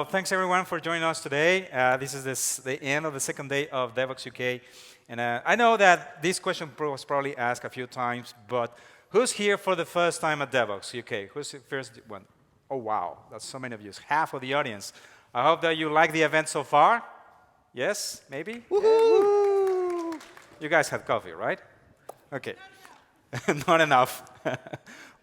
So thanks everyone for joining us today. This is the end of the second day of DevOps UK. And I know that this question was probably asked a few times, but who's here for the first time at DevOps UK? Who's the first one? Oh, wow, that's so many of you. It's half of the audience. I hope that you like the event so far. Yes, maybe? Woohoo! Yeah. You guys had coffee, right? OK. Not enough.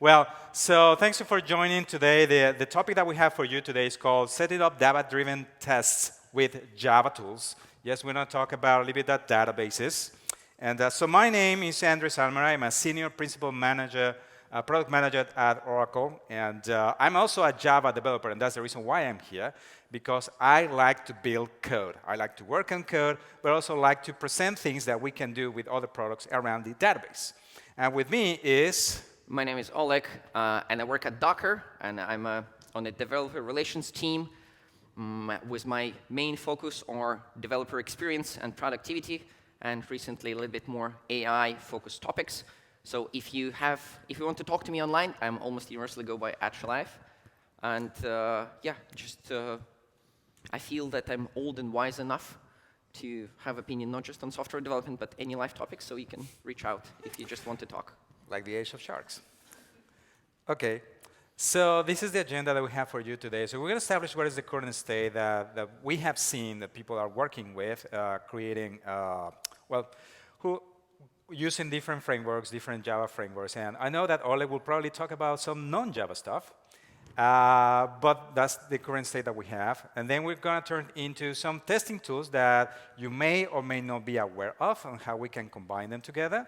Well, so thanks for joining today. The topic that we have for you today is called Setting Up Data-Driven Tests with Java Tools. Yes, we're going to talk about a little bit about databases. And so my name is ANDRES ALMIRAY. I'm a senior principal manager, product manager at Oracle. And I'm also a Java developer, and that's the reason why I'm here, because I like to build code. I like to work on code, but also like to present things that we can do with other products around the database. And with me is... My name is Oleg, and I work at Docker, and I'm on the developer relations team with my main focus on developer experience and productivity, and recently a little bit more AI-focused topics. So if you want to talk to me online, I'm almost universally go by @ШЕЛАЕВ. And yeah, just I feel that I'm old and wise enough to have opinion not just on software development, but any life topics, so you can reach out if you just want to talk. Like the age of sharks. OK. So this is the agenda that we have for you today. So we're going to establish what is the current state that we have seen that people are working with, creating, using different frameworks, different Java frameworks. And I know that Oleg will probably talk about some non-Java stuff. But that's the current state that we have. And then we're going to turn into some testing tools that you may or may not be aware of and how we can combine them together.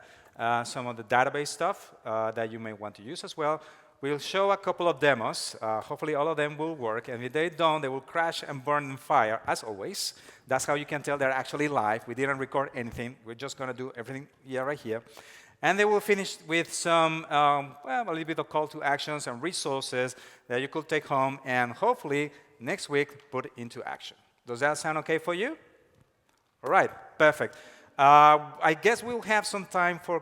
Some of the database stuff that you may want to use as well. We'll show a couple of demos. Hopefully, all of them will work. And if they don't, they will crash and burn in fire, as always. That's how you can tell they're actually live. We didn't record anything. We're just going to do everything right here. And they will finish with some, a little bit of call to actions and resources that you could take home and hopefully next week put into action. Does that sound OK for you? All right, perfect. I guess we'll have some time for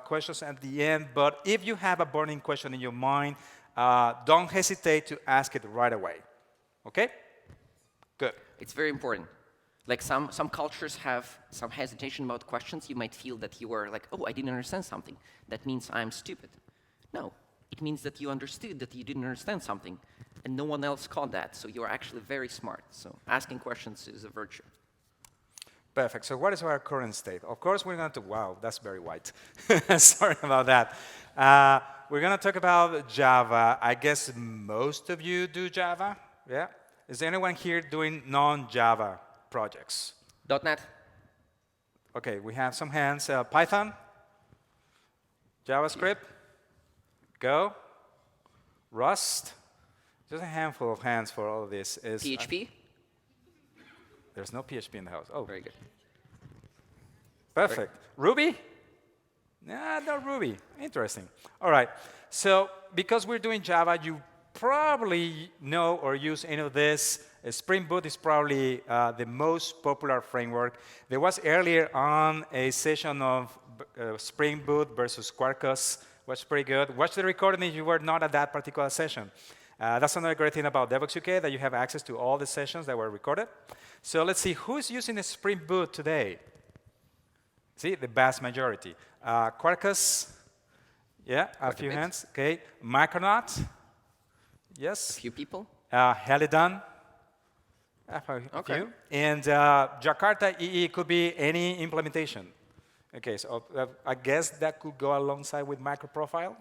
questions at the end. But if you have a burning question in your mind, don't hesitate to ask it right away. OK? Good. It's very important. Like some cultures have some hesitation about questions. You might feel that you are like, oh, I didn't understand something. That means I'm stupid. No, it means that you understood that you didn't understand something, and no one else caught that. So you're actually very smart. So asking questions is a virtue. Perfect. So what is our current state? Of course, we're going to, wow, that's very white. Sorry about that. We're going to talk about Java. I guess most of you do Java. Yeah? Is anyone here doing non-Java projects? .NET. OK, we have some hands. Python? JavaScript? Go? Rust? Just a handful of hands for all of this. PHP? There's no PHP in the house. Oh, very good. Perfect. Ruby? Nah, no Ruby. Interesting. All right. So because we're doing Java, you probably know or use any of this. Spring Boot is probably the most popular framework. There was earlier on a session of Spring Boot versus Quarkus. Was pretty good. Watch the recording if you were not at that particular session. That's another great thing about DevOps UK, that you have access to all the sessions that were recorded. So let's see, who's using a Spring Boot today? See, the vast majority. Quarkus? Yeah, a few hands. OK. Micronaut? Yes. A few people. Helidon? A few. And Jakarta EE could be any implementation. OK, so I guess that could go alongside with microprofile.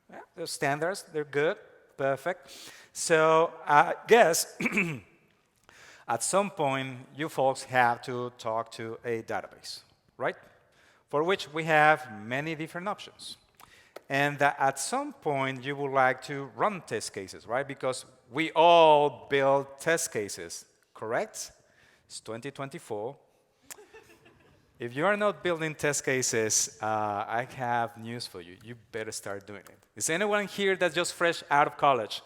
Yeah, they're standards. They're good. Perfect. So I guess at some point, you folks have to talk to a database, right? For which we have many different options. And at some point, you would like to run test cases, right? Because we all build test cases, correct? It's 2024. If you are not building test cases, I have news for you. You better start doing it. Is anyone here that's just fresh out of college?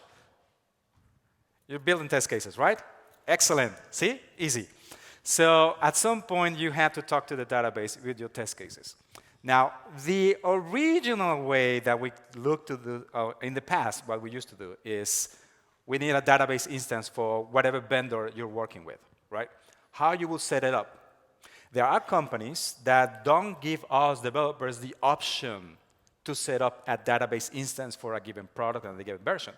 You're building test cases, right? Excellent. See? Easy. So at some point, you have to talk to the database with your test cases. Now, the original way that we look to do in the past, what we used to do is we need a database instance for whatever vendor you're working with, right? How you will set it up. There are companies that don't give us developers the option to set up a database instance for a given product and a given version.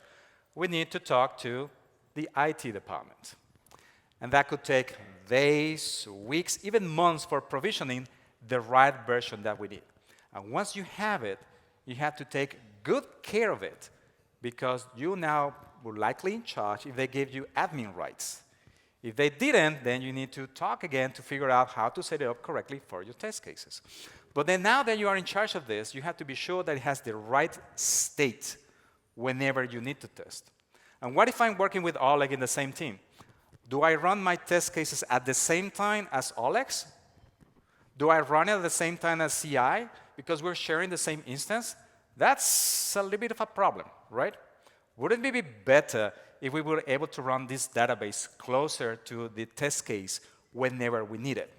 We need to talk to the IT department. And that could take days, weeks, even months for provisioning the right version that we need. And once you have it, you have to take good care of it, because you now were likely in charge if they gave you admin rights. If they didn't, then you need to talk again to figure out how to set it up correctly for your test cases. But then now that you are in charge of this, you have to be sure that it has the right state whenever you need to test. And what if I'm working with Oleg in the same team? Do I run my test cases at the same time as Oleg's? Do I run it at the same time as CI because we're sharing the same instance? That's a little bit of a problem, right? Wouldn't it be better if we were able to run this database closer to the test case whenever we need it?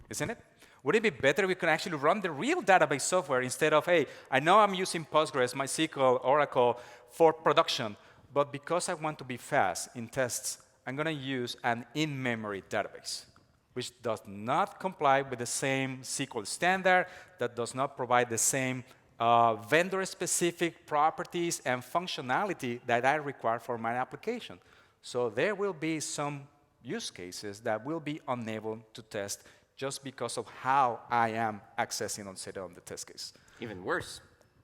Isn't it? Would it be better if we could actually run the real database software instead of, hey, I know I'm using Postgres, MySQL, Oracle for production, but because I want to be fast in tests, I'm going to use an in-memory database, which does not comply with the same SQL standard, that does not provide the same vendor-specific properties and functionality that I require for my application. So there will be some use cases that will be unable to test just because of how I am accessing and setting up the test case. Even worse,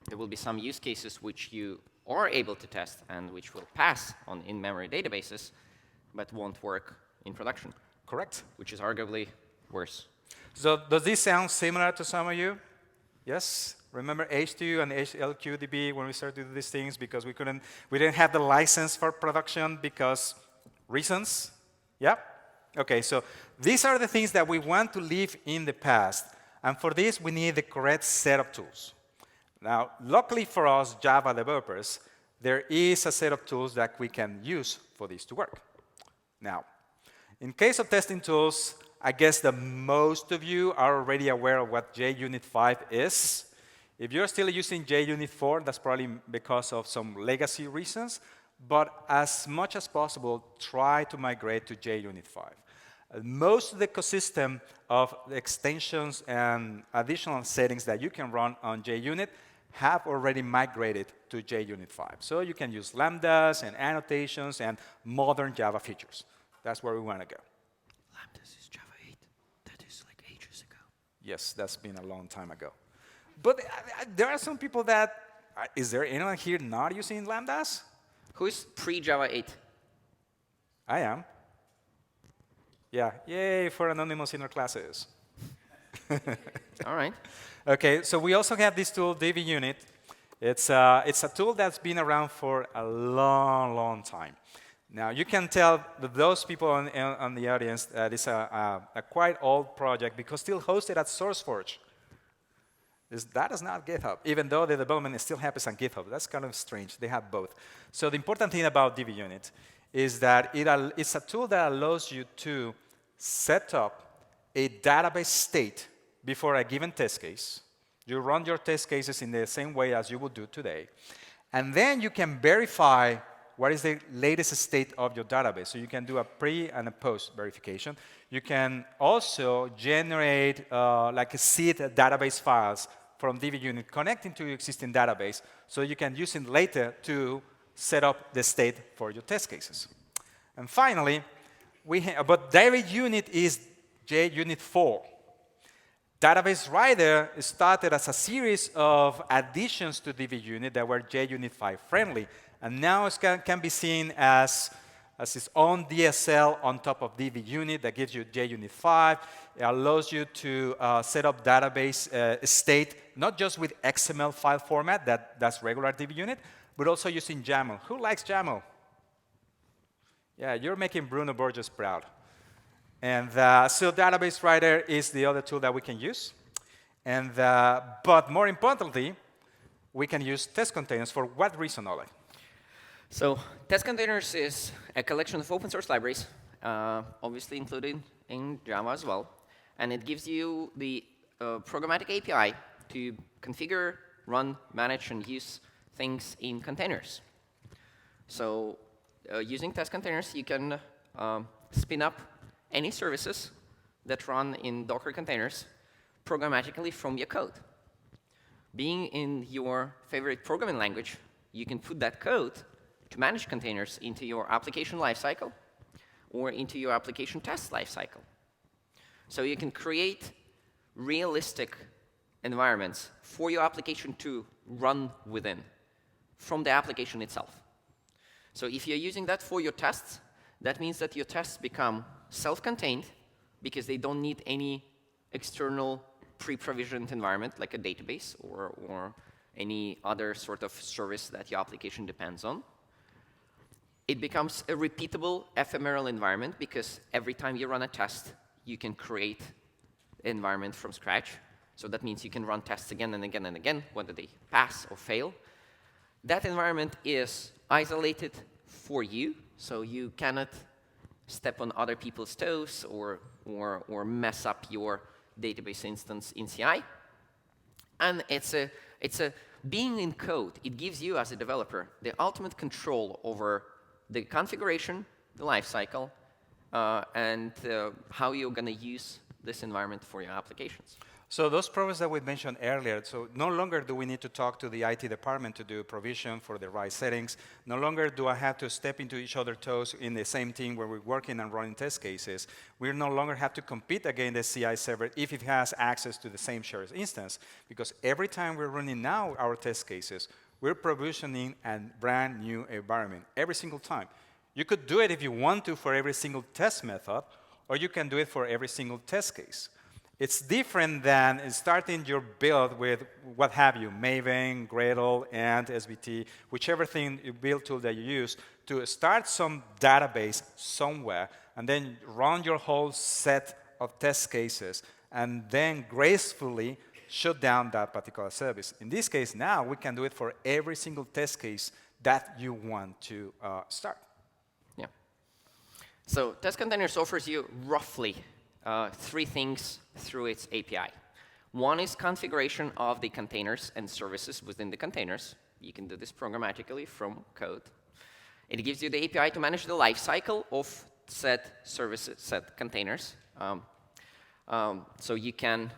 there will be some use cases which you are able to test and which will pass on in-memory databases, but won't work in production. Correct. Which is arguably worse. So does this sound similar to some of you? Yes? Remember H2 and LQDB when we started to do these things because we didn't have the license for production because reasons? Yeah? Okay, so these are the things that we want to leave in the past. And for this, we need the correct set of tools. Now, luckily for us Java developers, there is a set of tools that we can use for this to work. Now, in case of testing tools, I guess that most of you are already aware of what JUnit 5 is. If you're still using JUnit 4, that's probably because of some legacy reasons. But as much as possible, try to migrate to JUnit 5. Most of the ecosystem of extensions and additional settings that you can run on JUnit have already migrated to JUnit 5. So you can use lambdas and annotations and modern Java features. That's where we want to go. Lambdas is Java 8. That is like ages ago. Yes, that's been a long time ago. But there are some people that, is there anyone here not using lambdas? Who is pre-Java 8? I am. Yeah, yay for anonymous in our classes. All right. Okay, so we also have this tool, DbUnit. It's a tool that's been around for a long, long time. Now, you can tell that those people on the audience that it's a quite old project because still hosted at SourceForge. That is not GitHub, even though the development still happens on GitHub. That's kind of strange. They have both. So the important thing about DbUnit is that it's a tool that allows you to set up a database state before a given test case. You run your test cases in the same way as you would do today. And then you can verify what is the latest state of your database. So you can do a pre and a post verification. You can also generate like a seed database files from DbUnit connecting to your existing database so you can use it later to set up the state for your test cases. And finally, but DbUnit is JUnit 4. Database Rider started as a series of additions to DbUnit that were JUnit 5 friendly, and now it can be seen as its own DSL on top of DbUnit that gives you JUnit 5. It allows you to set up database state, not just with XML file format, that's regular DbUnit, but also using YAML. Who likes YAML? Yeah, you're making Bruno Borges proud. And so Database Rider is the other tool that we can use. And, but more importantly, we can use Testcontainers for what reason, Oleg? So Testcontainers is a collection of open source libraries, obviously included in Java as well. And it gives you the programmatic API to configure, run, manage, and use things in containers. So using test containers, you can spin up any services that run in Docker containers programmatically from your code. Being in your favorite programming language, you can put that code to manage containers into your application lifecycle or into your application test lifecycle. So you can create realistic environments for your application to run within from the application itself. So if you're using that for your tests, that means that your tests become self-contained because they don't need any external pre-provisioned environment like a database or any other sort of service that your application depends on. It becomes a repeatable ephemeral environment because every time you run a test, you can create an environment from scratch. So that means you can run tests again and again and again, whether they pass or fail. That environment is isolated for you, so you cannot step on other people's toes or mess up your database instance in CI. And being in code, it gives you as a developer the ultimate control over the configuration, the lifecycle, and how you're going to use this environment for your applications. So those programs that we mentioned earlier, so no longer do we need to talk to the IT department to do provision for the right settings. No longer do I have to step into each other's toes in the same team where we're working and running test cases. We no longer have to compete against the CI server if it has access to the same shared instance, because every time we're running now our test cases, we're provisioning a brand new environment every single time. You could do it if you want to for every single test method, or you can do it for every single test case. It's different than starting your build with what have you, Maven, Gradle, and SVT, whichever build tool that you use, to start some database somewhere, and then run your whole set of test cases, and then gracefully shut down that particular service. In this case, now we can do it for every single test case that you want to start. Yeah. So Test Containers offers you roughly 3 things through its API. One is configuration of the containers and services within the containers. You can do this programmatically from code. It gives you the API to manage the lifecycle of said services, said containers. So you can,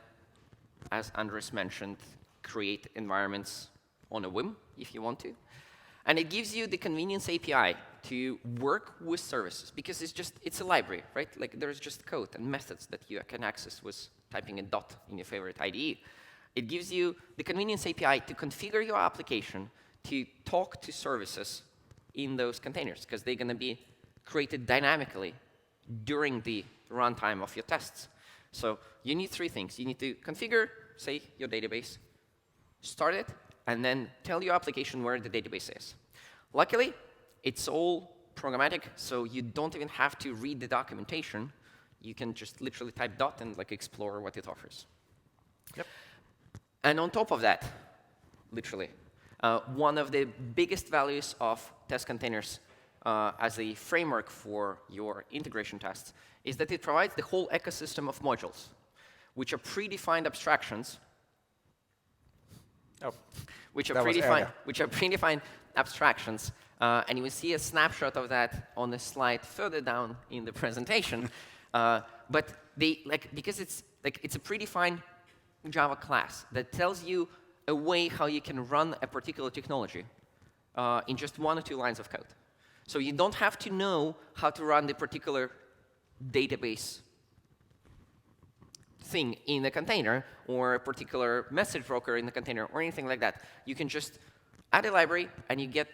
as Andres mentioned, create environments on a whim if you want to. And it gives you the convenience API to work with services, because it's a library, right? Like there's just code and methods that you can access with typing a dot in your favorite IDE. It gives you the convenience API to configure your application to talk to services in those containers, because they're going to be created dynamically during the runtime of your tests. So you need 3 things. You need to configure, say, your database, start it, and then tell your application where the database is. Luckily, it's all programmatic, so you don't even have to read the documentation. You can just literally type dot and explore what it offers. Yep. And on top of that, literally, one of the biggest values of test containers as a framework for your integration tests is that it provides the whole ecosystem of modules, which are predefined abstractions. Oh, which are predefined abstractions. And you will see a snapshot of that on the slide further down in the presentation. But because it's a predefined Java class that tells you a way how you can run a particular technology in just 1 or 2 lines of code. So you don't have to know how to run the particular database thing in a container or a particular message broker in the container or anything like that. You can just add a library and you get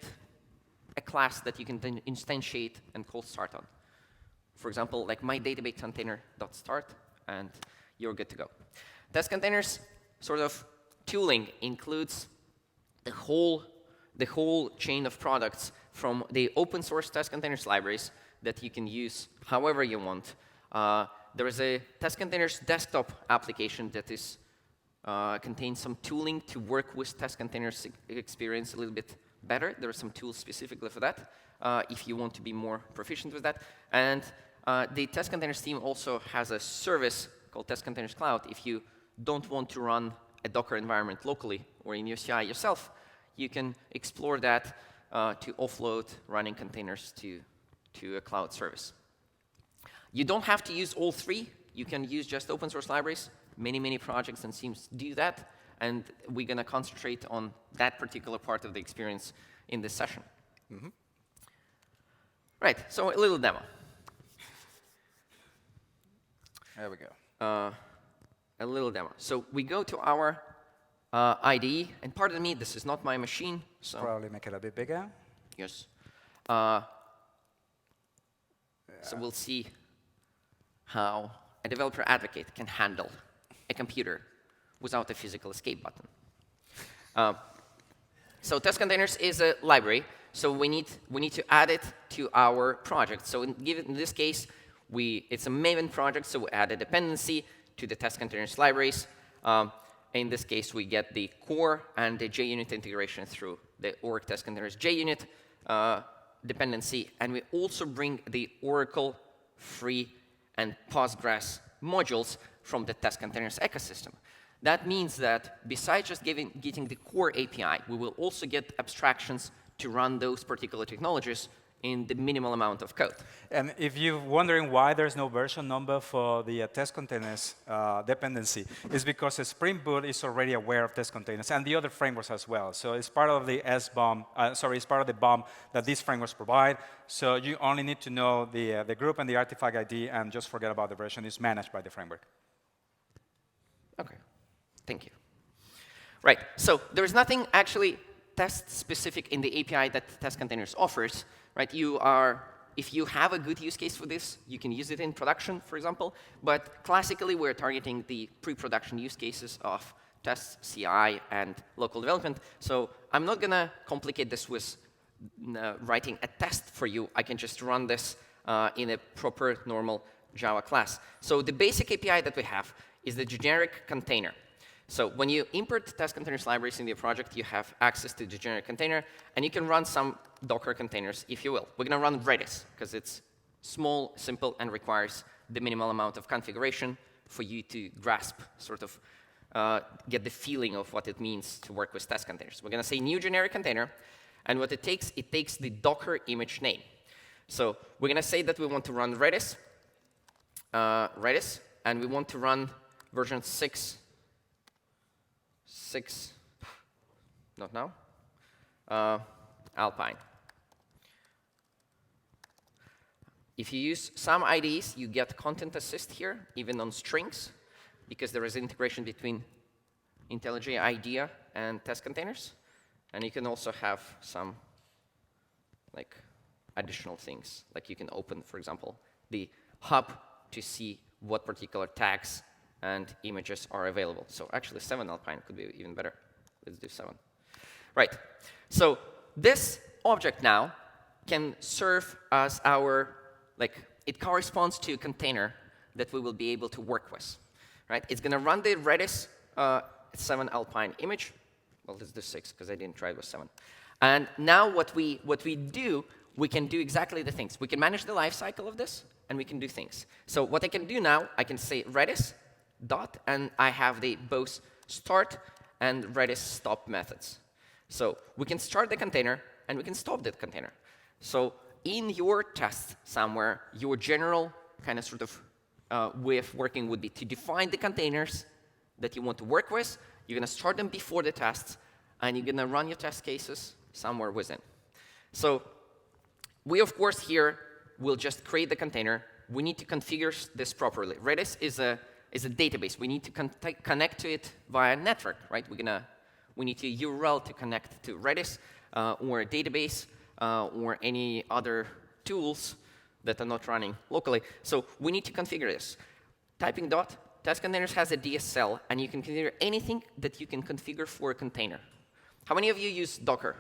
a class that you can then instantiate and call start on. For example, like my database container.start, and you're good to go. Test containers sort of tooling includes the whole chain of products from the open source test containers libraries that you can use however you want. There is a test containers desktop application that contains some tooling to work with test containers experience a little bit better. There are some tools specifically for that if you want to be more proficient with that. And the test containers team also has a service called Test Containers Cloud. If you don't want to run a Docker environment locally or in your CI yourself, you can explore that to offload running containers to a cloud service. You don't have to use all three. You can use just open source libraries. Many projects and teams do that. And we're going to concentrate on that particular part of the experience in this session. Mm-hmm. Right, so a little demo. There we go. A little demo. So we go to our IDE, and pardon me, this is not my machine. So Probably make it a bit bigger. yes. So we'll see how a developer advocate can handle a computer without a physical escape button. So Testcontainers is a library, so we need to add it to our project. So in this case, it's a Maven project, so we add a dependency to the Testcontainers libraries. In this case, we get the core and the JUnit integration through the org Testcontainers JUnit dependency, and we also bring the Oracle, Free, and Postgres modules from the Testcontainers ecosystem. That means that besides just getting the core API, we will also get abstractions to run those particular technologies in the minimal amount of code. And if you're wondering why there's no version number for the Testcontainers dependency, it's because Spring Boot is already aware of Testcontainers and the other frameworks as well. So it's part of the it's part of the BOM that these frameworks provide. So you only need to know the group and the artifact ID and just forget about the version. It's managed by the framework. OK, thank you. Right, so there's nothing actually test-specific in the API that Testcontainers offers. Right, if you have a good use case for this, you can use it in production, for example. But classically, we're targeting the pre-production use cases of test, CI, and local development. So I'm not going to complicate this with writing a test for you. I can just run this in a proper, normal Java class. So the basic API that we have is the generic container. So when you import Testcontainers libraries in your project, you have access to the generic container, and you can run some Docker containers, if you will. We're going to run Redis, because it's small, simple, and requires the minimal amount of configuration for you to grasp, sort of get the feeling of what it means to work with Testcontainers. We're going to say new generic container, and what it takes the Docker image name. So we're going to say that we want to run Redis, and we want to run version 6, not now, Alpine. If you use some IDEs, you get content assist here, even on strings, because there is integration between IntelliJ IDEA and Testcontainers. And you can also have some additional things, like you can open, for example, the hub to see what particular tags and images are available. So actually, 7 Alpine could be even better. Let's do 7. Right. So this object now can serve as our, it corresponds to a container that we will be able to work with. Right? It's going to run the Redis 7 Alpine image. Well, let's do 6, because I didn't try it with 7. And now what we do, we can do exactly the things. We can manage the lifecycle of this, and we can do things. So what I can do now, I can say Redis dot, and I have the both start and Redis stop methods. So we can start the container, and we can stop the container. So in your test somewhere, your general kind of sort of way of working would be to define the containers that you want to work with. You're going to start them before the tests, and you're going to run your test cases somewhere within. So we, of course, here will just create the container. We need to configure this properly. Redis is a database. We need to connect to it via network, right? We need a URL to connect to Redis or a database or any other tools that are not running locally. So we need to configure this. Typing dot, Testcontainers has a DSL, and you can configure anything that you can configure for a container. How many of you use Docker?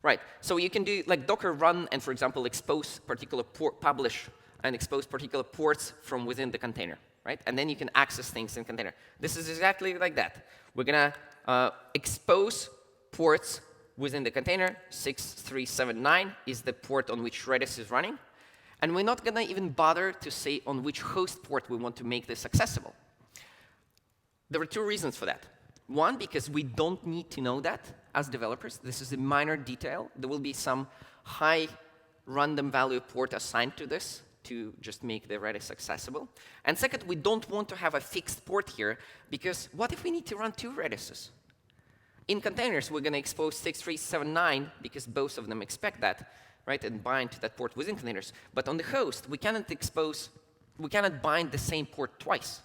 Right. So you can do Docker run and, for example, expose particular publish and expose particular ports from within the container. Right? And then you can access things in container. This is exactly like that. We're going to expose ports within the container. 6379 is the port on which Redis is running. And we're not going to even bother to say on which host port we want to make this accessible. There are 2 reasons for that. One, because we don't need to know that as developers. This is a minor detail. There will be some high random value port assigned to this to just make the Redis accessible. And second, we don't want to have a fixed port here, because what if we need to run 2 Redises? In containers, we're going to expose 6379 because both of them expect that, right, and bind to that port within containers. But on the host, we cannot bind the same port twice.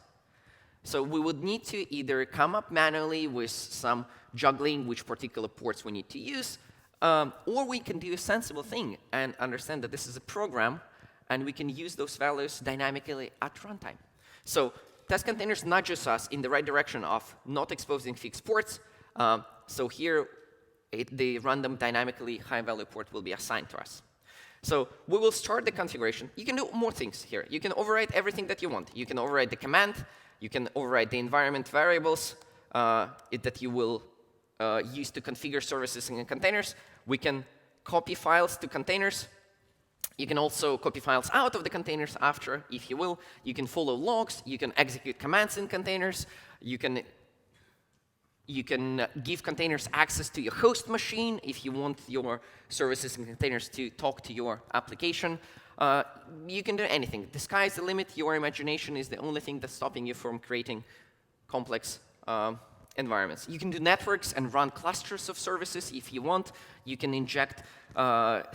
So we would need to either come up manually with some juggling which particular ports we need to use, or we can do a sensible thing and understand that this is a program, and we can use those values dynamically at runtime. So test containers nudges us in the right direction of not exposing fixed ports. So here, the random dynamically high-value port will be assigned to us. So we will start the configuration. You can do more things here. You can override everything that you want. You can override the command. You can override the environment variables that you will use to configure services in containers. We can copy files to containers. You can also copy files out of the containers after, if you will. You can follow logs. You can execute commands in containers. You can give containers access to your host machine if you want your services and containers to talk to your application. You can do anything. The sky is the limit. Your imagination is the only thing that's stopping you from creating complex environments. You can do networks and run clusters of services if you want. You can inject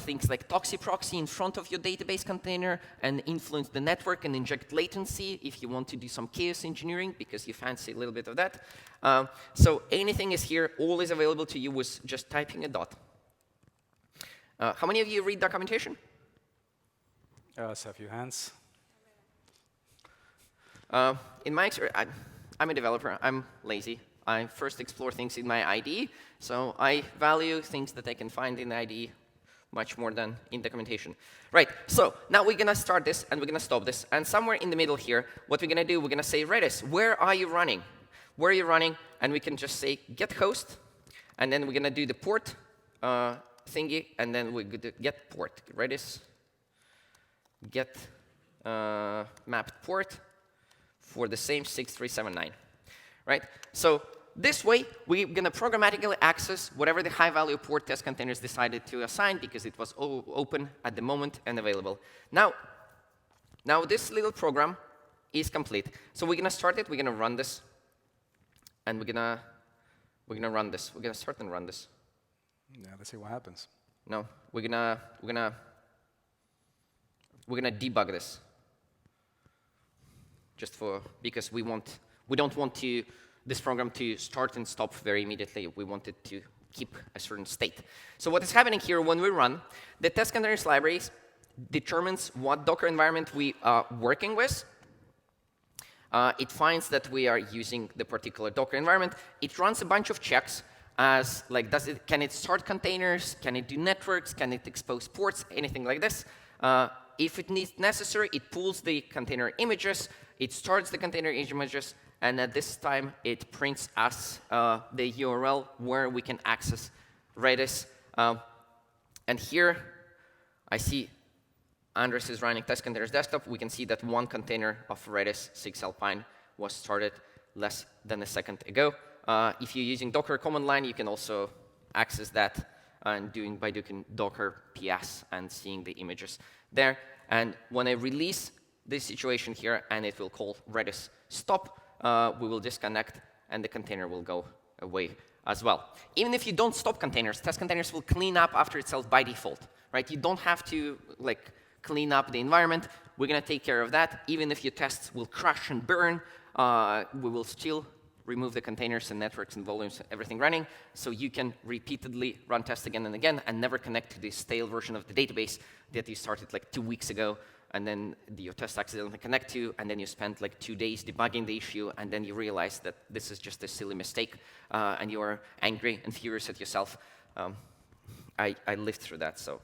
things like toxiproxy in front of your database container and influence the network and inject latency if you want to do some chaos engineering because you fancy a little bit of that. So anything is here. All is available to you with just typing a dot. How many of you read documentation? So a few hands. In my experience, I'm a developer. I'm lazy. I first explore things in my IDE, so I value things that I can find in the IDE much more than in documentation. Right, so now we're going to start this, and we're going to stop this. And somewhere in the middle here, what we're going to do, we're going to say, Redis, where are you running? Where are you running? And we can just say get host, and then we're going to do the port thingy, and then we're going to get port. Redis get mapped port for the same 6379. Right? So this way, we're going to programmatically access whatever the high-value port test containers decided to assign because it was open at the moment and available. Now this little program is complete. So we're going to start it. We're going to run this, and we're going to run this. We're going to start and run this. Yeah, let's see what happens. No, we're gonna debug this. Just because we don't want this program to start and stop very immediately. We want it to keep a certain state. So what is happening here when we run, the test containers library determines what Docker environment we are working with. It finds that we are using the particular Docker environment. It runs a bunch of checks as like, can it start containers? Can it do networks? Can it expose ports? Anything like this. If it needs necessary, it pulls the container images. It starts the container images. And at this time, it prints us the URL where we can access Redis. And here, I see Andres is running test containers desktop. We can see that one container of Redis 6 Alpine was started less than a second ago. If you're using Docker command line, you can also access that by doing Docker PS and seeing the images there. And when I release this situation here, and it will call Redis stop, we will disconnect, and the container will go away as well. Even if you don't stop containers, test containers will clean up after itself by default. Right? You don't have to clean up the environment. We're going to take care of that. Even if your tests will crash and burn, we will still remove the containers and networks and volumes, everything running, so you can repeatedly run tests again and again and never connect to the stale version of the database that you started 2 weeks ago, and then your test accidentally connect to, and then you spent 2 days debugging the issue, and then you realize that this is just a silly mistake, and you are angry and furious at yourself. I lived through that, so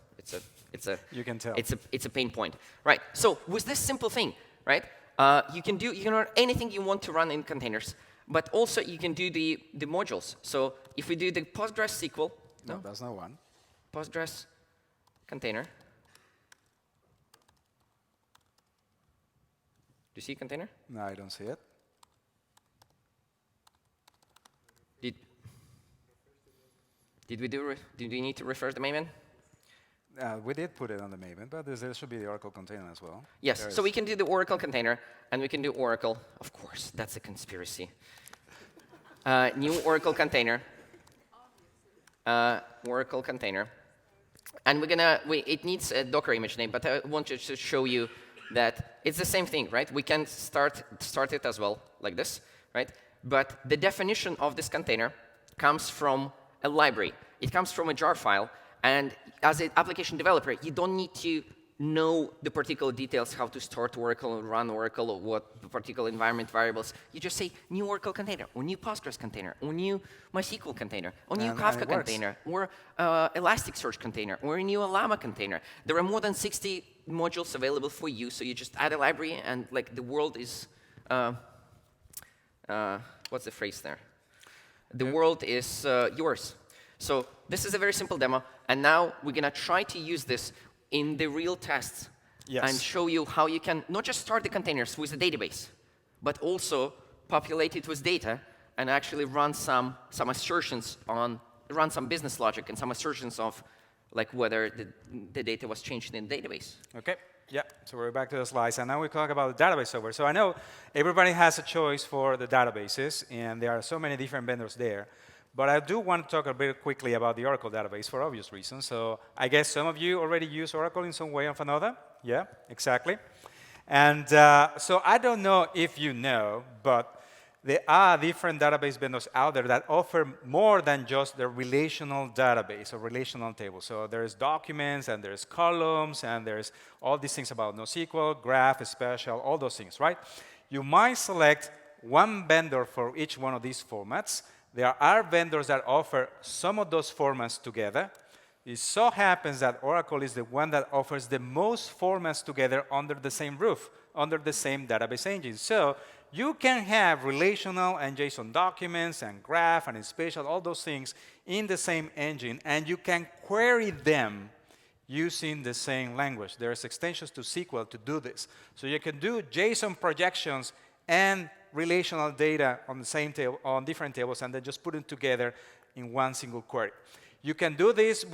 you can tell. It's a pain point, right? So with this simple thing, right? You can run anything you want to run in containers. But also, you can do the modules. So if we do the Postgres SQL. No, that's not one. Postgres container. Do you see container? No, I don't see it. Did we need to refresh the maven? We did put it on the maven, but there should be the Oracle container as well. Yes, so we can do the Oracle container, and we can do Oracle. Of course, that's a conspiracy. New Oracle container. Oracle container. And it needs a Docker image name, but I wanted to show you that it's the same thing, right? We can start it as well, like this, right? But the definition of this container comes from a library. It comes from a jar file. And as an application developer, you don't need to know the particular details, how to start Oracle and run Oracle, or what the particular environment variables. You just say new Oracle container, or new Postgres container, or new MySQL container, or new Kafka container, or Elasticsearch container, or a new Llama container. There are more than 60 modules available for you, so you just add a library, and like the world is, what's the phrase there? The world is yours. So this is a very simple demo, and now we're going to try to use this in the real tests and show you how you can not just start the containers with a database, but also populate it with data and actually run some assertions run some business logic and some assertions of like whether the data was changed in the database. Okay. Yeah, so we're back to the slides, and now we talk about the database software. So I know everybody has a choice for the databases, and there are so many different vendors there. But I do want to talk a bit quickly about the Oracle database for obvious reasons. So I guess some of you already use Oracle in some way or another. Yeah, exactly. And so I don't know if you know, but there are different database vendors out there that offer more than just the relational database or relational table. So there's documents, and there's columns, and there's all these things about NoSQL, Graph, Special, all those things, right? You might select one vendor for each one of these formats. There are vendors that offer some of those formats together. It so happens that Oracle is the one that offers the most formats together under the same roof, under the same database engine. So you can have relational and JSON documents and graph and spatial, all those things in the same engine, and you can query them using the same language. There's extensions to SQL to do this. So you can do JSON projections and relational data on the same table, on different tables, and then just put them together in one single query. You can do this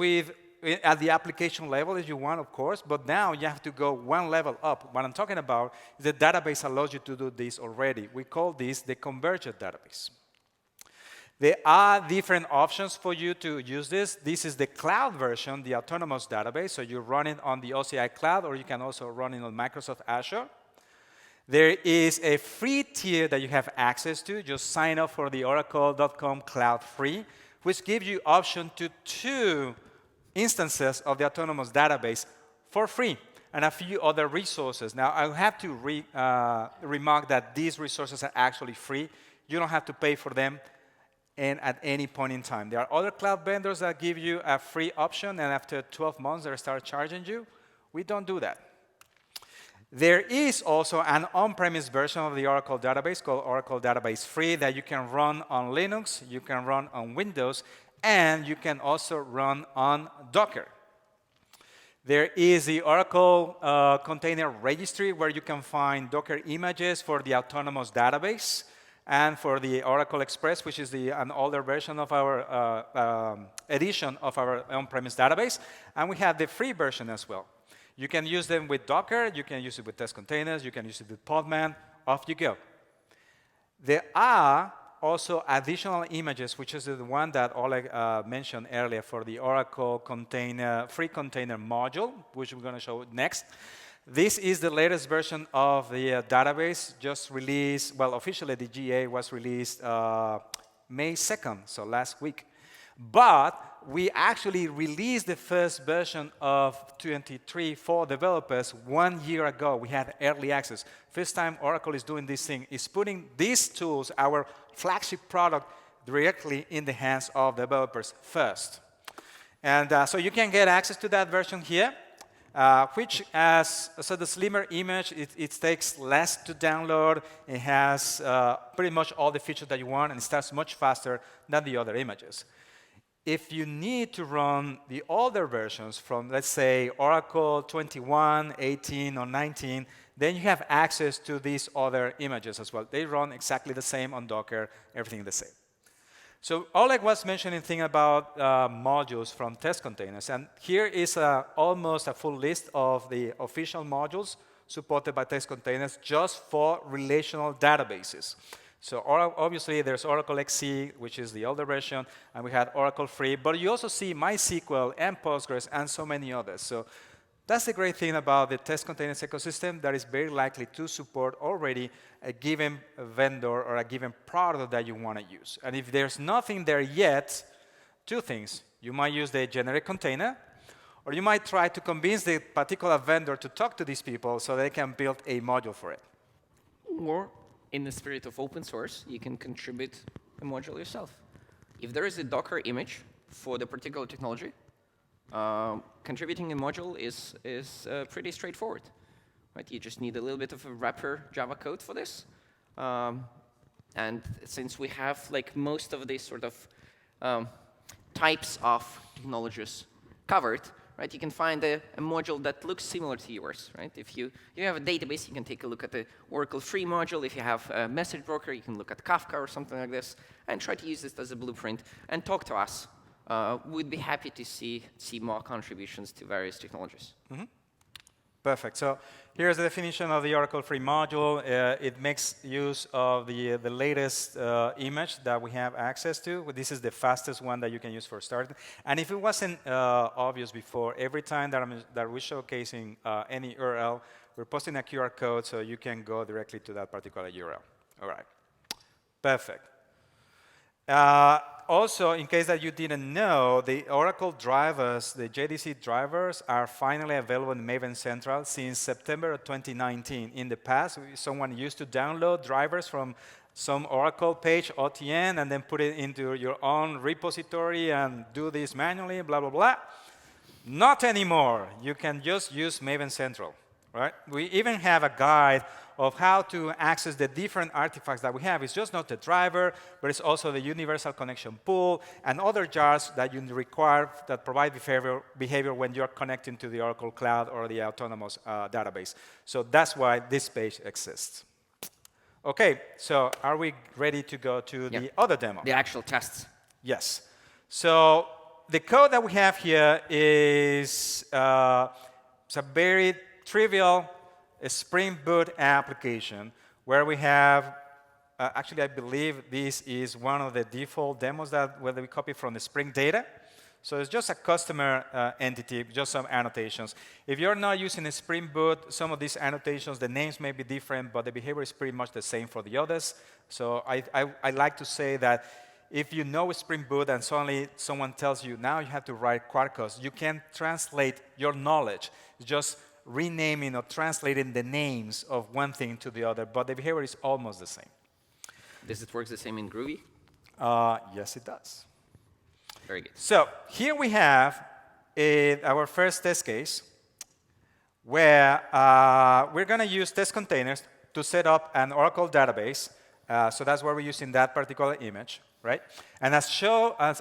at the application level if you want, of course, but now you have to go one level up. What I'm talking about is the database allows you to do this already. We call this the converged database. There are different options for you to use this. This is the cloud version, the autonomous database, so you run it on the OCI cloud, or you can also run it on Microsoft Azure. There is a free tier that you have access to. Just sign up for the oracle.com cloud free, which gives you option to 2 instances of the autonomous database for free and a few other resources. Now, I have to remark that these resources are actually free. You don't have to pay for them at any point in time. There are other cloud vendors that give you a free option, and after 12 months, they start charging you. We don't do that. There is also an on-premise version of the Oracle database called Oracle Database Free that you can run on Linux, you can run on Windows, and you can also run on Docker. There is the Oracle Container Registry where you can find Docker images for the autonomous database and for the Oracle Express, which is an older version of our edition of our on-premise database. And we have the free version as well. You can use them with Docker, you can use it with Testcontainers, you can use it with Podman, off you go. There are also additional images, which is the one that Oleg mentioned earlier for the Oracle free container module, which we're going to show next. This is the latest version of the database, just released, well, officially the GA was released May 2nd, so last week. But we actually released the first version of 23 for developers 1 year ago. We had early access. First time Oracle is doing this thing, is putting these tools, our flagship product, directly in the hands of developers first. And so you can get access to that version here, which so the slimmer image, it takes less to download. It has pretty much all the features that you want, and it starts much faster than the other images. If you need to run the older versions from, let's say, Oracle 21, 18, or 19, then you have access to these other images as well. They run exactly the same on Docker, everything the same. So Oleg was mentioning thing about modules from test containers, and here is almost a full list of the official modules supported by test containers just for relational databases. So obviously there's Oracle XC, which is the older version, and we had Oracle Free, but you also see MySQL and Postgres and so many others. So that's the great thing about the test containers ecosystem, that is very likely to support already a given vendor or a given product that you want to use. And if there's nothing there yet, two things. You might use the generic container, or you might try to convince the particular vendor to talk to these people so they can build a module for it. Or, in the spirit of open source, you can contribute a module yourself. If there is a Docker image for the particular technology, contributing a module is pretty straightforward. Right? You just need a little bit of a wrapper Java code for this. And since we have like most of these sort of types of technologies covered, right, you can find a module that looks similar to yours. Right? If you have a database, you can take a look at the Oracle Free module. If you have a message broker, you can look at Kafka or something like this and try to use this as a blueprint and talk to us. We'd be happy to see more contributions to various technologies. Mm-hmm. Perfect. So here's the definition of the Oracle Free module. It makes use of the latest image that we have access to. This is the fastest one that you can use for starting. And if it wasn't obvious before, every time that we're showcasing any URL, we're posting a QR code so you can go directly to that particular URL. All right. Perfect. Also, in case that you didn't know, the Oracle drivers, the JDC drivers, are finally available in Maven Central since September of 2019. In the past, someone used to download drivers from some Oracle page, OTN, and then put it into your own repository and do this manually, blah, blah, blah. Not anymore. You can just use Maven Central. Right? We even have a guide of how to access the different artifacts that we have. It's just not the driver, but it's also the universal connection pool and other jars that you require that provide behavior when you're connecting to the Oracle Cloud or the autonomous database. So that's why this page exists. OK, so are we ready to go to the other demo? The actual tests. Yes. So the code that we have here is it's a very trivial Spring Boot application where we have, actually I believe this is one of the default demos that we copy from the Spring data. So it's just a customer entity, just some annotations. If you're not using a Spring Boot, some of these annotations, the names may be different, but the behavior is pretty much the same for the others. So I like to say that if you know Spring Boot and suddenly someone tells you, now you have to write Quarkus, you can translate your knowledge. It's just renaming or translating the names of one thing to the other, but the behavior is almost the same. Does it work the same in Groovy? Yes, it does. Very good. So here we have our first test case where we're going to use test containers to set up an Oracle database. So that's where we're using that particular image, right? And as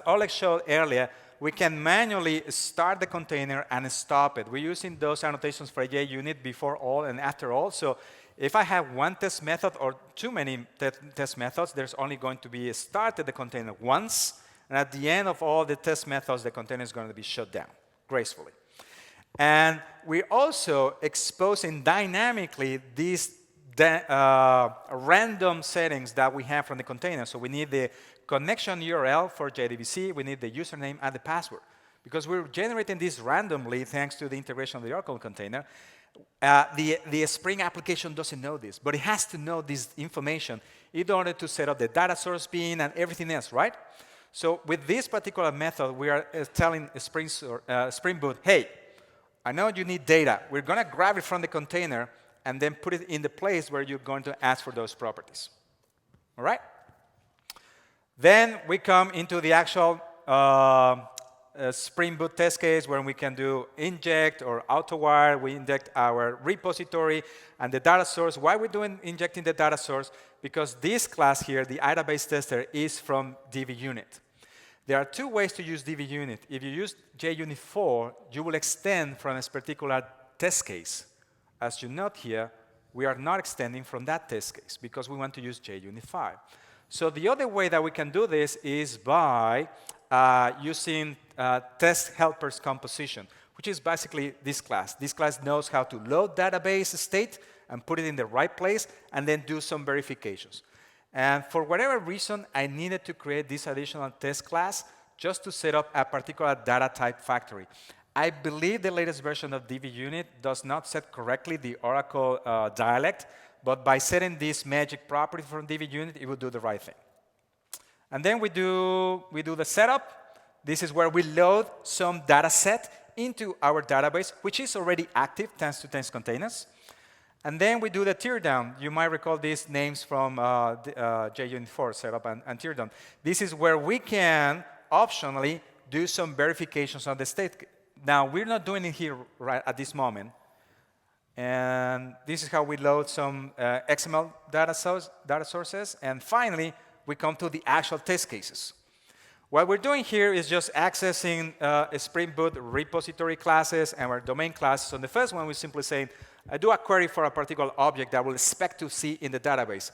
Oleg showed earlier, we can manually start the container and stop it. We're using those annotations for JUnit before all and after all. So if I have one test method or too many test methods, there's only going to be a start at the container once. And at the end of all the test methods, the container is going to be shut down gracefully. And we're also exposing dynamically these random settings that we have from the container. So we need the connection URL for JDBC, we need the username and the password. Because we're generating this randomly thanks to the integration of the Oracle container. The Spring application doesn't know this, but it has to know this information in order to set up the data source bin and everything else, right? So with this particular method, we are telling Spring Boot, hey, I know you need data. We're going to grab it from the container and then put it in the place where you're going to ask for those properties. All right? Then we come into the actual Spring Boot test case where we can do inject or autowire. We inject our repository and the data source. Why we're doing injecting the data source? Because this class here, the database tester, is from DbUnit. There are two ways to use DbUnit. If you use JUnit 4, you will extend from this particular test case. As you note here, we are not extending from that test case because we want to use JUnit 5. So the other way that we can do this is by using test helpers composition, which is basically this class. This class knows how to load database state and put it in the right place, and then do some verifications. And for whatever reason, I needed to create this additional test class just to set up a particular data type factory. I believe the latest version of DbUnit does not set correctly the Oracle dialect, but by setting this magic property from DbUnit, it will do the right thing. And then we do the setup. This is where we load some data set into our database, which is already active thanks to Testcontainers. And then we do the teardown. You might recall these names from JUnit 4 setup and teardown. This is where we can optionally do some verifications on the state. Now, we're not doing it here right at this moment. And this is how we load some XML data sources. And finally, we come to the actual test cases. What we're doing here is just accessing Spring Boot repository classes and our domain classes. So the first one, we're simply saying, I do a query for a particular object that I will expect to see in the database.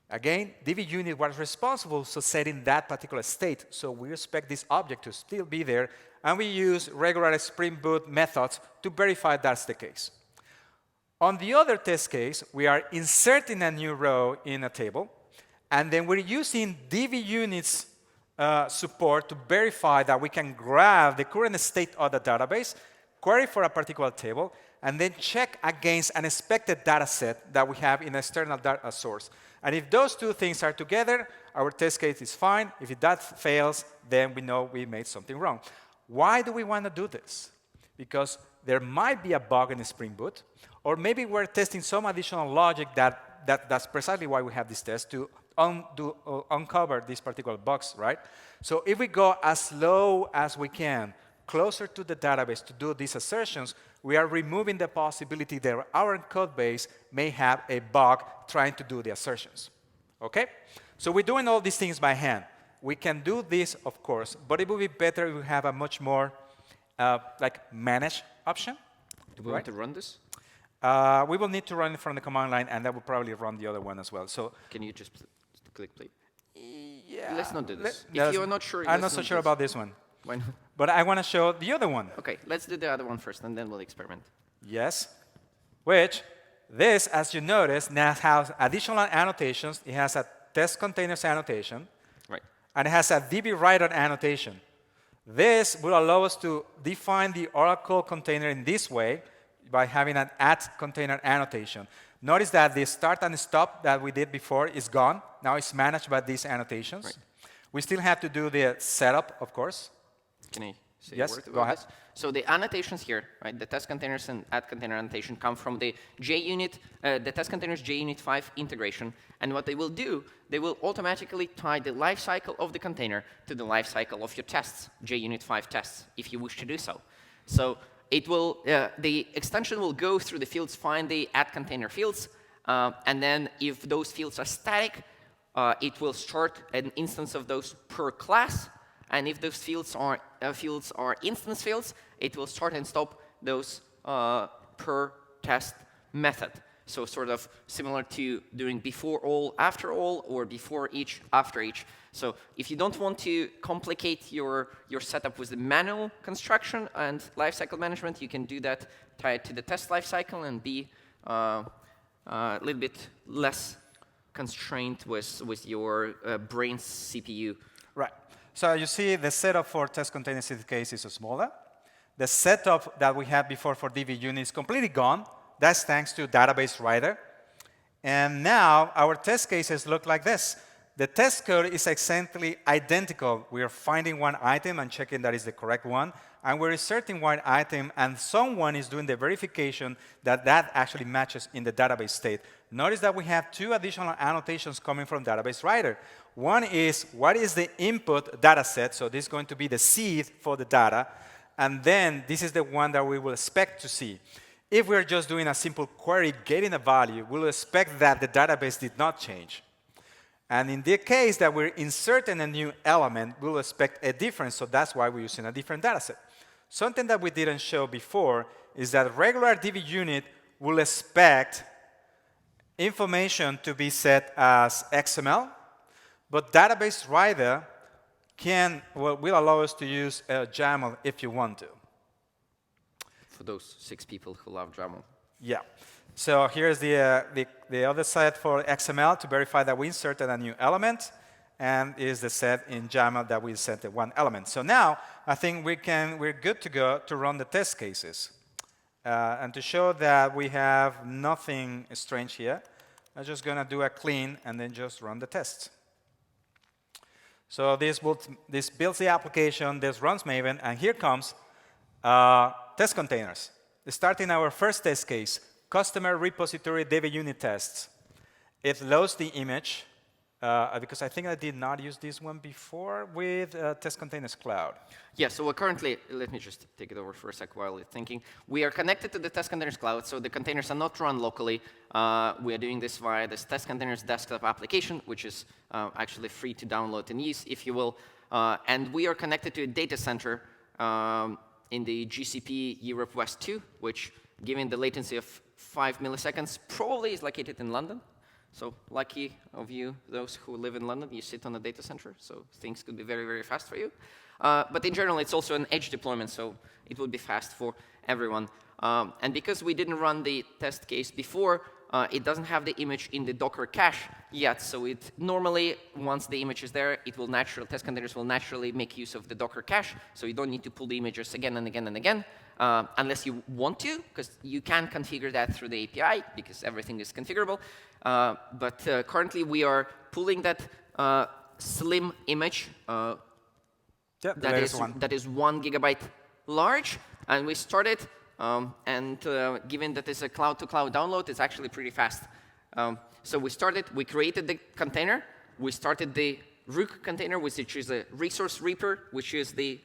Again, DbUnit was responsible for setting that particular state. So we expect this object to still be there. And we use regular Spring Boot methods to verify that's the case. On the other test case, we are inserting a new row in a table. And then we're using DbUnit's support to verify that we can grab the current state of the database, query for a particular table, and then check against an expected data set that we have in an external data source. And if those two things are together, our test case is fine. If that fails, then we know we made something wrong. Why do we want to do this? Because there might be a bug in Spring Boot, or maybe we're testing some additional logic that's precisely why we have this test, to uncover these particular bugs, right? So if we go as low as we can, closer to the database to do these assertions, we are removing the possibility that our code base may have a bug trying to do the assertions. Okay? So we're doing all these things by hand. We can do this, of course, but it would be better if we have a much more manage option. Do we want to run this? We will need to run it from the command line, and that will probably run the other one as well. So can you just click play? Yeah. Let's not do this. If you're not sure, I'm not so sure about this one. Why not? But I want to show the other one. OK, let's do the other one first, and then we'll experiment. Yes. Which, this, as you notice, now has additional annotations. It has a Testcontainers annotation. Right. And it has a DbRider annotation. This will allow us to define the Oracle container in this way by having an @container annotation. Notice that the start and stop that we did before is gone. Now it's managed by these annotations. Right. We still have to do the setup, of course. Can I say yes, a word about go ahead. this? So the annotations here, right, the Testcontainers and @container annotation come from the JUnit, the Testcontainers JUnit 5 integration. And what they will do, they will automatically tie the lifecycle of the container to the lifecycle of your tests, JUnit 5 tests, if you wish to do so. So it will, the extension will go through the fields, find the @container fields, and then if those fields are static, it will start an instance of those per class. And if those fields are instance fields, it will start and stop those per test method. So sort of similar to doing before all, after all, or before each, after each. So if you don't want to complicate your setup with the manual construction and lifecycle management, you can do that, tie it to the test lifecycle, and be a little bit less constrained with your brain's CPU. Right. So you see the setup for Testcontainers in this case is smaller. The setup that we had before for DbUnit is completely gone. That's thanks to Database Rider. And now our test cases look like this. The test code is essentially identical. We are finding one item and checking that is the correct one. And we're inserting one item, and someone is doing the verification that that actually matches in the database state. Notice that we have two additional annotations coming from Database Rider. One is, what is the input data set? So this is going to be the seed for the data. And then this is the one that we will expect to see. If we're just doing a simple query getting a value, we'll expect that the database did not change. And in the case that we're inserting a new element, we'll expect a difference. So that's why we're using a different data set. Something that we didn't show before is that regular DbUnit will expect information to be set as XML, But Database Rider will allow us to use YAML if you want to. For those 6 people who love YAML. Yeah. So here's the other set for XML to verify that we inserted a new element, and is the set in YAML that we inserted one element. So now I think we're good to go to run the test cases. And to show that we have nothing strange here, I'm just going to do a clean and then just run the tests. So this builds the application, this runs Maven, and here comes test containers. Starting our first test case, customer repository DbUnit tests. It loads the image, because I think I did not use this one before with Testcontainers Cloud. Yeah, so we're currently, let me just take it over for a sec while you're thinking. We are connected to the Testcontainers Cloud, so the containers are not run locally. We are doing this via this Testcontainers desktop application, which is actually free to download and use, if you will. And we are connected to a data center in the GCP Europe West 2, which, given the latency of 5 milliseconds, probably is located in London. So lucky of you, those who live in London, you sit on a data center, so things could be very, very fast for you. But in general, it's also an edge deployment, so it would be fast for everyone. And because we didn't run the test case before, it doesn't have the image in the Docker cache yet. So it normally, once the image is there, test containers will naturally make use of the Docker cache. So you don't need to pull the images again and again and again, unless you want to, because you can configure that through the API, because everything is configurable. But currently, we are pulling that slim image that is 1 gigabyte large, and we started. Given that it's a cloud-to-cloud download, it's actually pretty fast. So we created the container. We started the Rook container, which is a resource reaper, which is the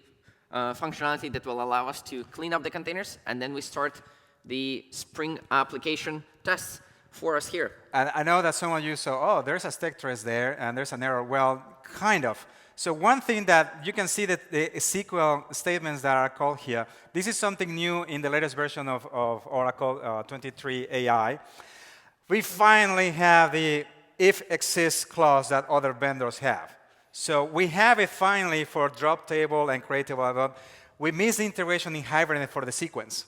functionality that will allow us to clean up the containers. And then we start the Spring application tests for us here. And I know that some of you saw, oh, there's a stack trace there, and there's an error. Well, kind of. So one thing that you can see that the SQL statements that are called here, this is something new in the latest version of Oracle 23 AI. We finally have the if exists clause that other vendors have. So we have it finally for drop table and create table. But we missed the integration in Hibernate for the sequence.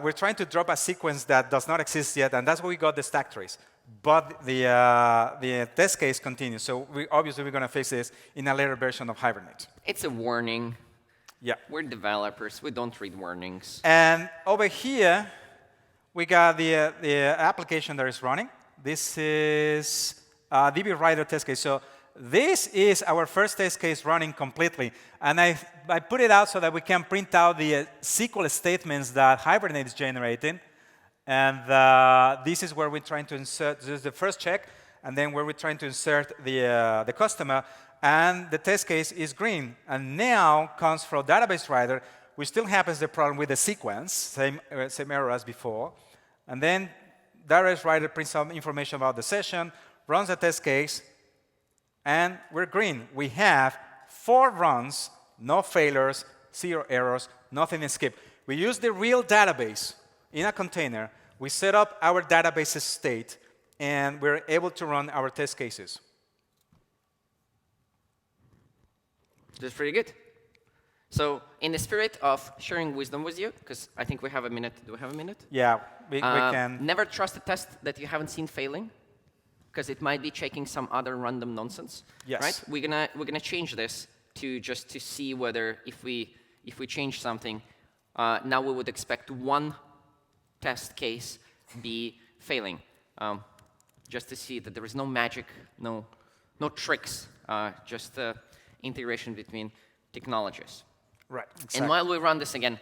We're trying to drop a sequence that does not exist yet, and that's why we got the stack trace. But the test case continues. So obviously, we're going to fix this in a later version of Hibernate. It's a warning. Yeah. We're developers. We don't read warnings. And over here, we got the application that is running. This is DB Rider test case. So this is our first test case running completely. And I put it out so that we can print out the SQL statements that Hibernate is generating. And this is where we're trying to insert, this is the first check, and then where we're trying to insert the customer. And the test case is green. And now comes from Database Rider, which still happens the problem with the sequence, same error as before. And then Database Rider prints some information about the session, runs the test case, and we're green. We have 4 runs, no failures, 0 errors, nothing is skipped. We use the real database in a container. We set up our database state, and we're able to run our test cases. That's pretty good. So in the spirit of sharing wisdom with you, because I think we have a minute. Do we have a minute? Yeah, we can. Never trust a test that you haven't seen failing, because it might be checking some other random nonsense. Yes. Right? We're gonna change this to just to see whether if we change something, now we would expect 1 test case be failing, just to see that there is no magic, no tricks, just integration between technologies. Right. Exactly. And while we run this again,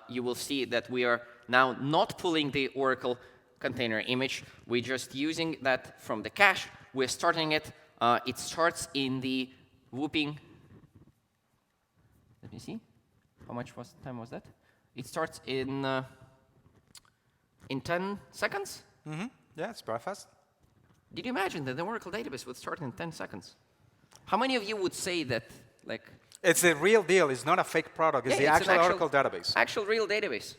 you will see that we are now not pulling the Oracle container image. We're just using that from the cache. We're starting it. It starts in the whooping. Let me see. How much time was that? It starts in 10 seconds? Mm-hmm. Yeah, it's pretty fast. Did you imagine that the Oracle database would start in 10 seconds? How many of you would say that, like... It's the real deal. It's not a fake product. It's the actual Oracle database. Actual real database.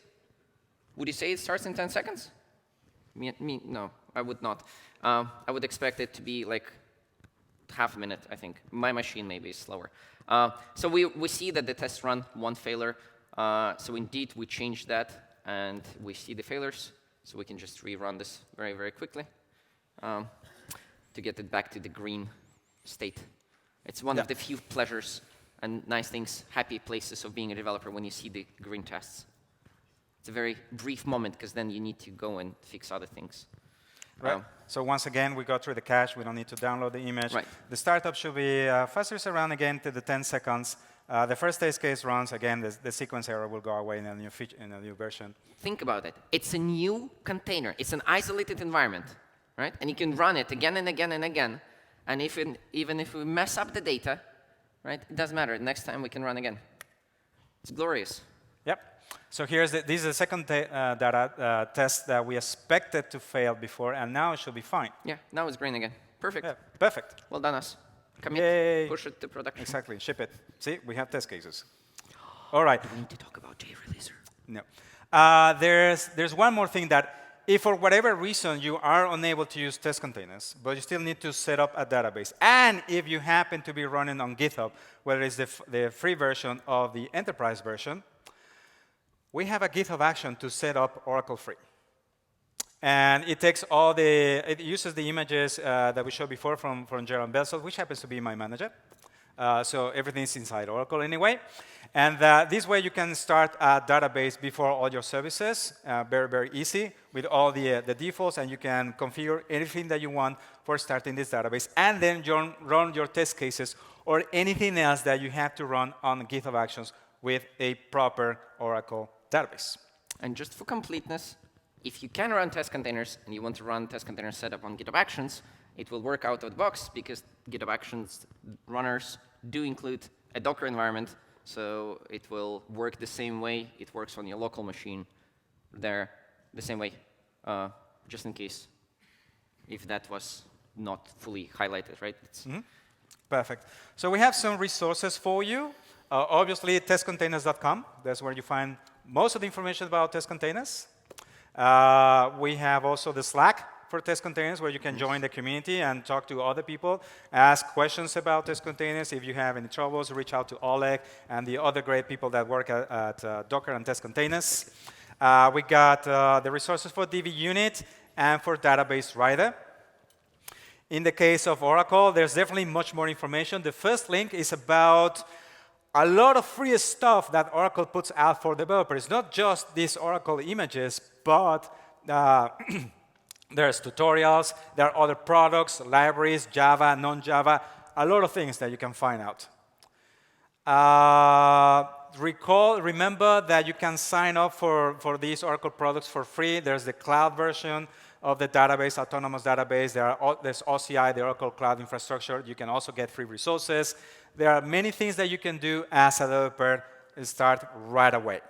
Would you say it starts in 10 seconds? No, I would not. I would expect it to be like half a minute, I think. My machine maybe is slower. So we see that the tests run one failure. So indeed, we change that, and we see the failures. So we can just rerun this very, very quickly to get it back to the green state. It's one of the few pleasures and nice things, happy places of being a developer when you see the green tests. It's a very brief moment, because then you need to go and fix other things. Right. So once again, we go through the cache. We don't need to download the image. Right. The startup should be fastest around again to the 10 seconds. The first test case runs. Again, the sequence error will go away in a new feature, in a new version. Think about it. It's a new container. It's an isolated environment, right? And you can run it again and again and again. And even if we mess up the data, right, it doesn't matter. Next time we can run again. It's glorious. Yep. So this is the second data test that we expected to fail before, and now it should be fine. Yeah, now it's green again. Perfect. Yeah, perfect. Well done, us. Commit, Yay. push it to production. Exactly, ship it. See, we have test cases. All right. We need to talk about JReleaser. No. There's one more thing that if for whatever reason you are unable to use test containers, but you still need to set up a database, and if you happen to be running on GitHub, whether it's the free version or the enterprise version, we have a GitHub action to set up Oracle Free. And it takes it uses the images that we showed before from Gerald Belsel, which happens to be my manager. So everything's inside Oracle anyway. And this way you can start a database before all your services, very, very easy, with all the defaults, and you can configure anything that you want for starting this database, and then run your test cases or anything else that you have to run on GitHub Actions with a proper Oracle database. And just for completeness, if you can run test containers and you want to run test containers set up on GitHub Actions, it will work out of the box because GitHub Actions runners do include a Docker environment, so it will work the same way it works on your local machine there, the same way, just in case if that was not fully highlighted, right? Perfect. So we have some resources for you. Obviously, testcontainers.com. That's where you find most of the information about test containers. We have also the Slack for test containers, where you can join the community and talk to other people, ask questions about test containers. If you have any troubles, reach out to Oleg and the other great people that work at Docker and test containers. We got the resources for DbUnit and for Database Rider. In the case of Oracle, there's definitely much more information. The first link is about a lot of free stuff that Oracle puts out for developers. Not just these Oracle images, but there's tutorials, there are other products, libraries, Java, non-Java, a lot of things that you can find out. Remember that you can sign up for these Oracle products for free. There's the cloud version of the database, Autonomous Database. There's OCI, the Oracle Cloud Infrastructure. You can also get free resources. There are many things that you can do as a developer and start right away.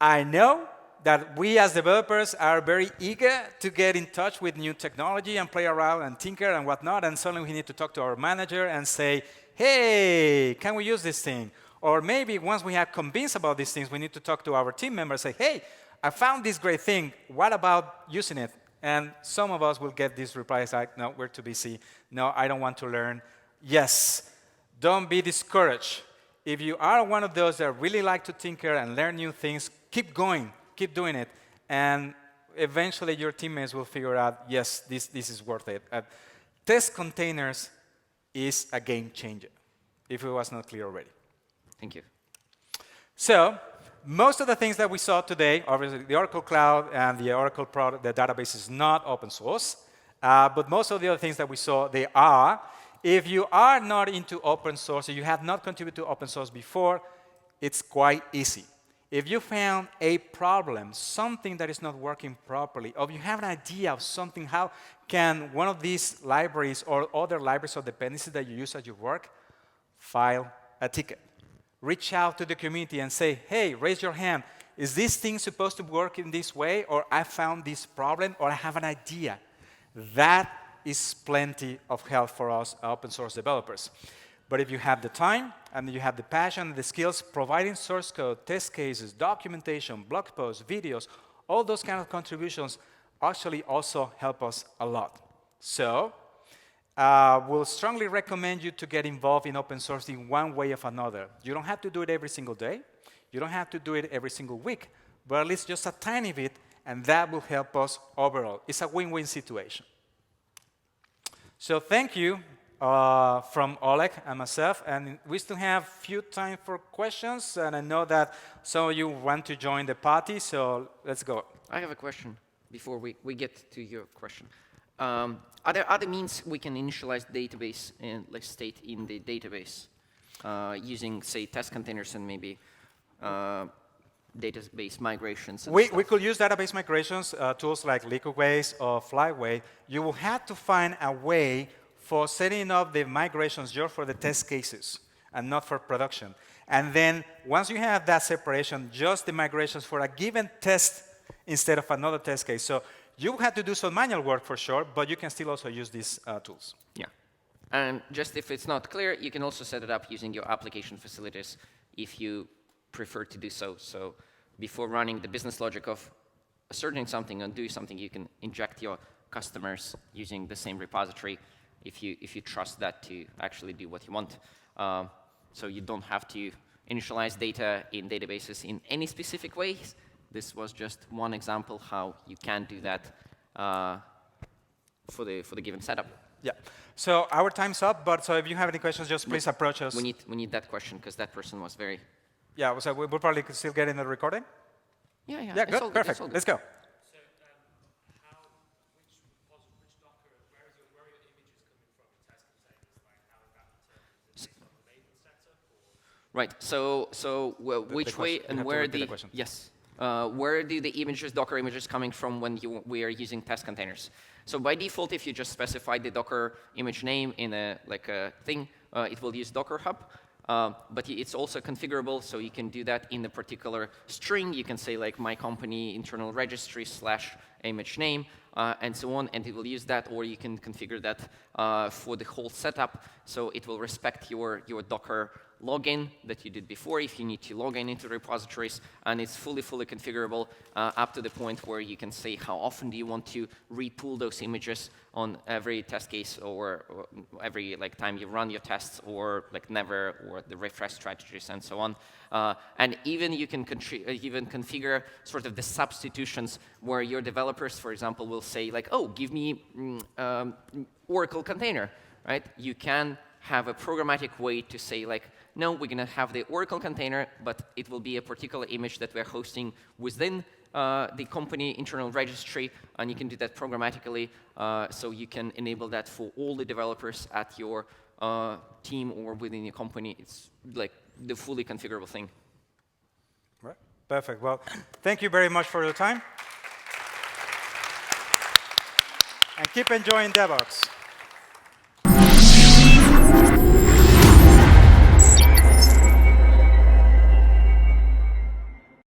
I know that we as developers are very eager to get in touch with new technology and play around and tinker and whatnot, and suddenly we need to talk to our manager and say, hey, can we use this thing? Or maybe once we have convinced about these things, we need to talk to our team members and say, hey, I found this great thing. What about using it? And some of us will get these replies like, no, we're too busy. No, I don't want to learn. Yes, don't be discouraged. If you are one of those that really like to tinker and learn new things, keep going. Keep doing it, and eventually your teammates will figure out, yes, this is worth it. Test containers is a game changer, if it was not clear already. Thank you. So most of the things that we saw today, obviously the Oracle Cloud and the Oracle product, the database is not open source, but most of the other things that we saw, they are. If you are not into open source, or you have not contributed to open source before, it's quite easy. If you found a problem, something that is not working properly, or you have an idea of something, how can one of these libraries or other libraries or dependencies that you use at your work, file a ticket. Reach out to the community and say, hey, raise your hand. Is this thing supposed to work in this way, or I found this problem, or I have an idea? That is plenty of help for us open source developers. But if you have the time, and you have the passion and the skills, providing source code, test cases, documentation, blog posts, videos, all those kind of contributions actually also help us a lot. So will strongly recommend you to get involved in open source in one way or another. You don't have to do it every single day. You don't have to do it every single week, but at least just a tiny bit, and that will help us overall. It's a win-win situation. So thank you from Oleg and myself, and we still have few time for questions, and I know that some of you want to join the party, so let's go. I have a question before we get to your question. Are there other means we can initialize the database and like state in the database using, say, test containers and maybe database migrations? And We could use database migrations, tools like Liquidbase or Flyway. You will have to find a way for setting up the migrations just for the test cases and not for production. And then once you have that separation, just the migrations for a given test instead of another test case. So you have to do some manual work for sure, but you can still also use these tools. Yeah. And just if it's not clear, you can also set it up using your application facilities if you prefer to do so. So before running the business logic of asserting something and doing something, you can inject your customers using the same repository if you trust that to actually do what you want. So you don't have to initialize data in databases in any specific ways. This was just one example how you can do that for the given setup. Yeah. So our time's up, but so if you have any questions, just please approach us. We need that question because that person was very. Yeah. So we'll probably still get in the recording. Yeah. Yeah. Good. Perfect. Let's go. So, which Docker, where are your images coming from in test containers? Like, how is that determined? Is it based on the label setup? Or? Right. So which way and where where do the images, Docker images, coming from when we are using test containers? So by default, if you just specify the Docker image name in a thing, it will use Docker Hub. But it's also configurable, so you can do that in a particular string. You can say like my company internal registry / image name, and so on, and it will use that, or you can configure that for the whole setup, so it will respect your Docker login that you did before if you need to log in into repositories, and it's fully configurable up to the point where you can say how often do you want to repool those images on every test case or every time you run your tests, or never, or the refresh strategies and so on. And even you can even configure sort of the substitutions where your developers, for example, will say like, oh, give me Oracle container, right? You can have a programmatic way to say like, no, we're going to have the Oracle container, but it will be a particular image that we're hosting within the company internal registry, and you can do that programmatically, so you can enable that for all the developers at your team or within your company. It's like the fully configurable thing. Right. Perfect. Well, thank you very much for your time. And keep enjoying DevOps.